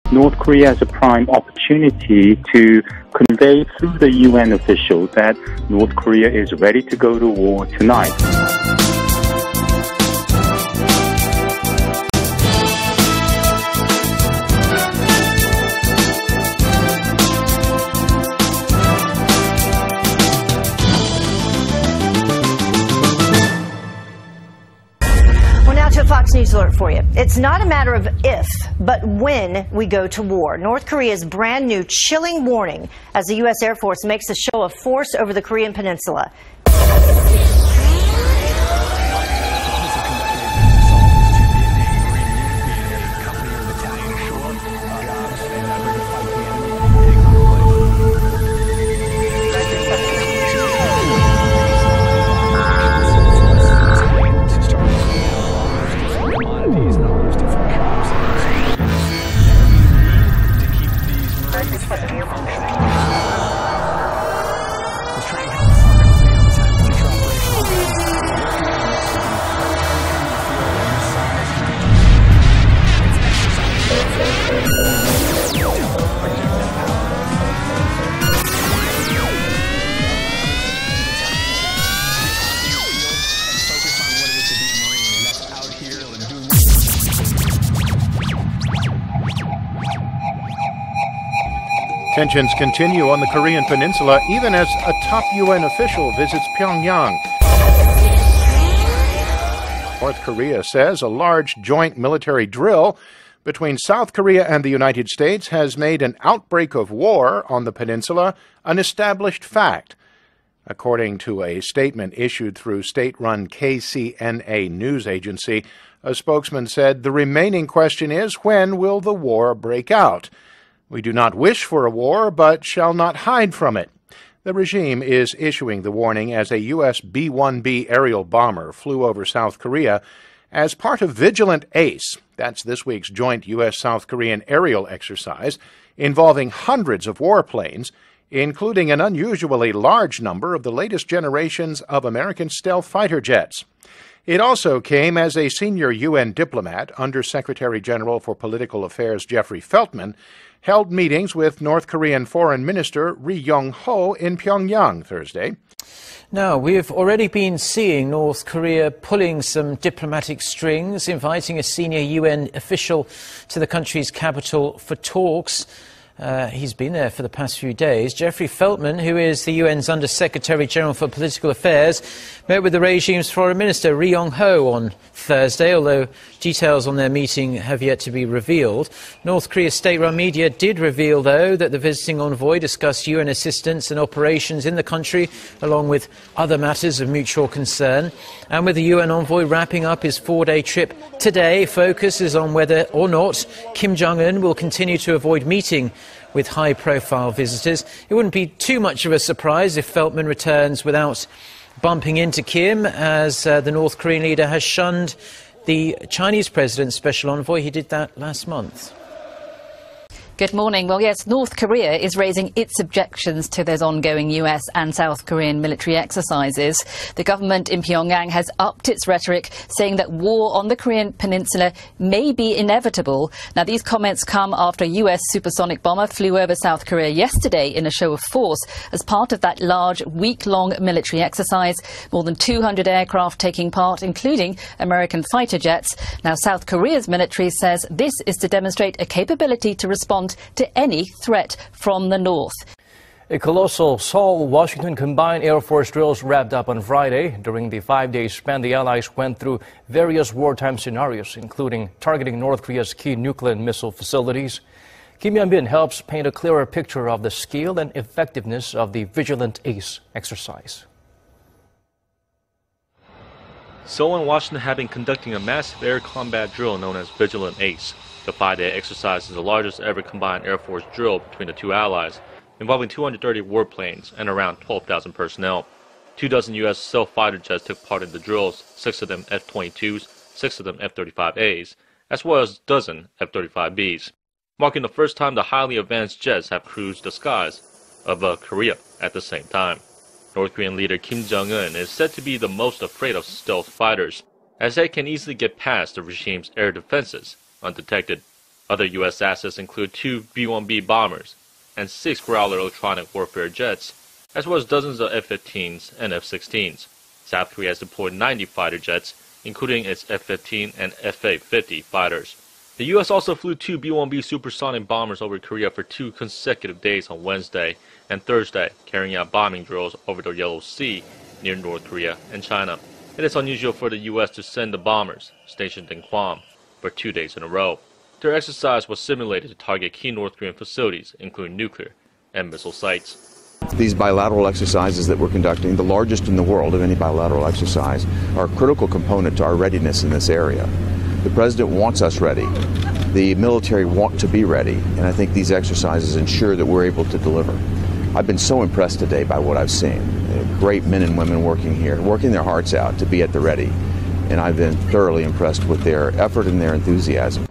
North Korea has a prime opportunity to convey through the UN officials that North Korea is ready to go to war tonight. To a Fox News alert for you. It's not a matter of if, but when we go to war. North Korea's brand new chilling warning as the U.S. Air Force makes a show of force over the Korean peninsula. Tensions continue on the Korean peninsula even as a top UN official visits Pyongyang. North Korea says a large joint military drill between South Korea and the United States has made an outbreak of war on the peninsula an established fact. According to a statement issued through state-run KCNA news agency, a spokesman said the remaining question is, when will the war break out? We do not wish for a war, but shall not hide from it. The regime is issuing the warning as a U.S. B-1B aerial bomber flew over South Korea as part of Vigilant Ace. That's this week's joint U.S.-South Korean aerial exercise involving hundreds of warplanes, including an unusually large number of the latest generations of American stealth fighter jets. It also came as a senior UN diplomat, Under-Secretary General for Political Affairs Jeffrey Feltman, held meetings with North Korean Foreign Minister Ri Yong-ho in Pyongyang Thursday. Now, we've already been seeing North Korea pulling some diplomatic strings, inviting a senior UN official to the country's capital for talks. He's been there for the past few days. Jeffrey Feltman, who is the UN's Under-Secretary General for Political Affairs, met with the regime's Foreign Minister Ri Yong-ho on Thursday, although details on their meeting have yet to be revealed. North Korea's state-run media did reveal, though, that the visiting envoy discussed UN assistance and operations in the country, along with other matters of mutual concern. And with the UN envoy wrapping up his four-day trip today, focus is on whether or not Kim Jong-un will continue to avoid meeting with high-profile visitors. It wouldn't be too much of a surprise if Feltman returns without bumping into Kim, as the North Korean leader has shunned the Chinese president's special envoy. He did that last month. Good morning. Well, yes, North Korea is raising its objections to those ongoing US and South Korean military exercises. The government in Pyongyang has upped its rhetoric, saying that war on the Korean peninsula may be inevitable. Now, these comments come after a US supersonic bomber flew over South Korea yesterday in a show of force as part of that large week-long military exercise. More than 200 aircraft taking part, including American fighter jets. Now, South Korea's military says this is to demonstrate a capability to respond to any threat from the north. A colossal Seoul-Washington combined Air Force drills wrapped up on Friday. During the 5-day span, the allies went through various wartime scenarios, including targeting North Korea's key nuclear and missile facilities. Kim Hyun-bin helps paint a clearer picture of the scale and effectiveness of the Vigilant Ace exercise. Seoul and Washington have been conducting a massive air combat drill known as Vigilant Ace. The 5-day exercise is the largest ever combined Air Force drill between the two allies, involving 230 warplanes and around 12,000 personnel. 24 U.S. stealth fighter jets took part in the drills, 6 of them F-22s, 6 of them F-35As, as well as a dozen F-35Bs, marking the first time the highly advanced jets have cruised the skies of Korea at the same time. North Korean leader Kim Jong-un is said to be the most afraid of stealth fighters, as they can easily get past the regime's air defenses undetected. Other U.S. assets include 2 B-1B bombers and 6 Growler electronic warfare jets, as well as dozens of F-15s and F-16s. South Korea has deployed 90 fighter jets, including its F-15 and F-A-50 fighters. The U.S. also flew 2 B-1B supersonic bombers over Korea for 2 consecutive days on Wednesday and Thursday, carrying out bombing drills over the Yellow Sea near North Korea and China. It is unusual for the U.S. to send the bombers, stationed in Guam, for 2 days in a row. Their exercise was simulated to target key North Korean facilities, including nuclear and missile sites. These bilateral exercises that we're conducting, the largest in the world of any bilateral exercise, are a critical component to our readiness in this area. The President wants us ready. The military want to be ready, and I think these exercises ensure that we're able to deliver. I've been so impressed today by what I've seen. Great men and women working here, working their hearts out to be at the ready, and I've been thoroughly impressed with their effort and their enthusiasm.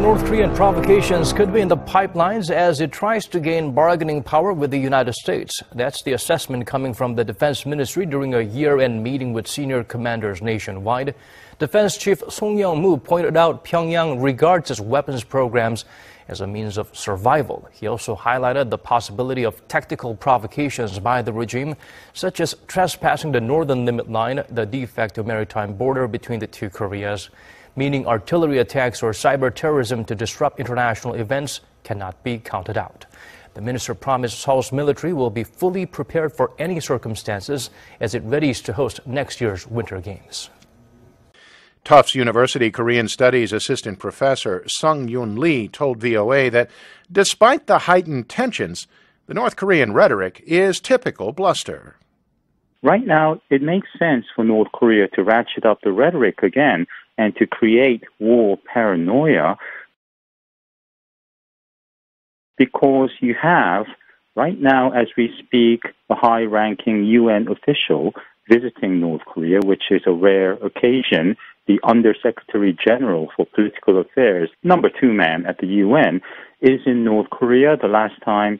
North Korean provocations could be in the pipelines as it tries to gain bargaining power with the United States. That's the assessment coming from the Defense Ministry during a year-end meeting with senior commanders nationwide. Defense Chief Song Young-moo pointed out Pyongyang regards its weapons programs as a means of survival. He also highlighted the possibility of tactical provocations by the regime, such as trespassing the northern limit line, the de facto maritime border between the two Koreas, meaning artillery attacks or cyber terrorism to disrupt international events cannot be counted out. The minister promised Seoul's military will be fully prepared for any circumstances as it readies to host next year's Winter Games. Tufts University Korean Studies Assistant Professor Sung-Yoon Lee told VOA that despite the heightened tensions, the North Korean rhetoric is typical bluster. Right now, it makes sense for North Korea to ratchet up the rhetoric again and to create war paranoia, because you have, right now as we speak, a high-ranking UN official visiting North Korea, which is a rare occasion. The Undersecretary General for Political Affairs, number 2 man at the UN, is in North Korea. The last time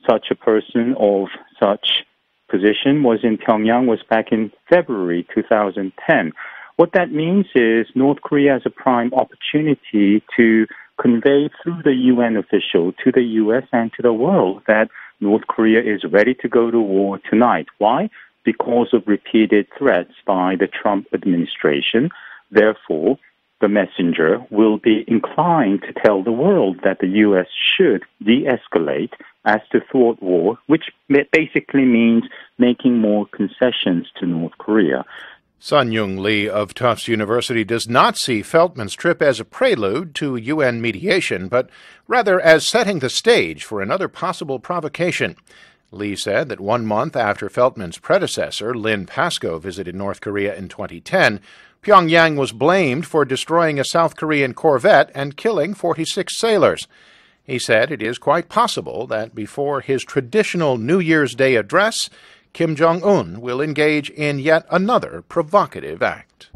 such a person of such position was in Pyongyang was back in February 2010. What that means is North Korea has a prime opportunity to convey through the UN official to the U.S. and to the world that North Korea is ready to go to war tonight. Why? Because of repeated threats by the Trump administration. Therefore, the messenger will be inclined to tell the world that the U.S. should de-escalate as to thwart war, which basically means making more concessions to North Korea. Sun-Young Lee of Tufts University does not see Feltman's trip as a prelude to UN mediation, but rather as setting the stage for another possible provocation. Lee said that 1 month after Feltman's predecessor, Lynn Pascoe, visited North Korea in 2010, Pyongyang was blamed for destroying a South Korean corvette and killing 46 sailors. He said it is quite possible that before his traditional New Year's Day address, Kim Jong-un will engage in yet another provocative act.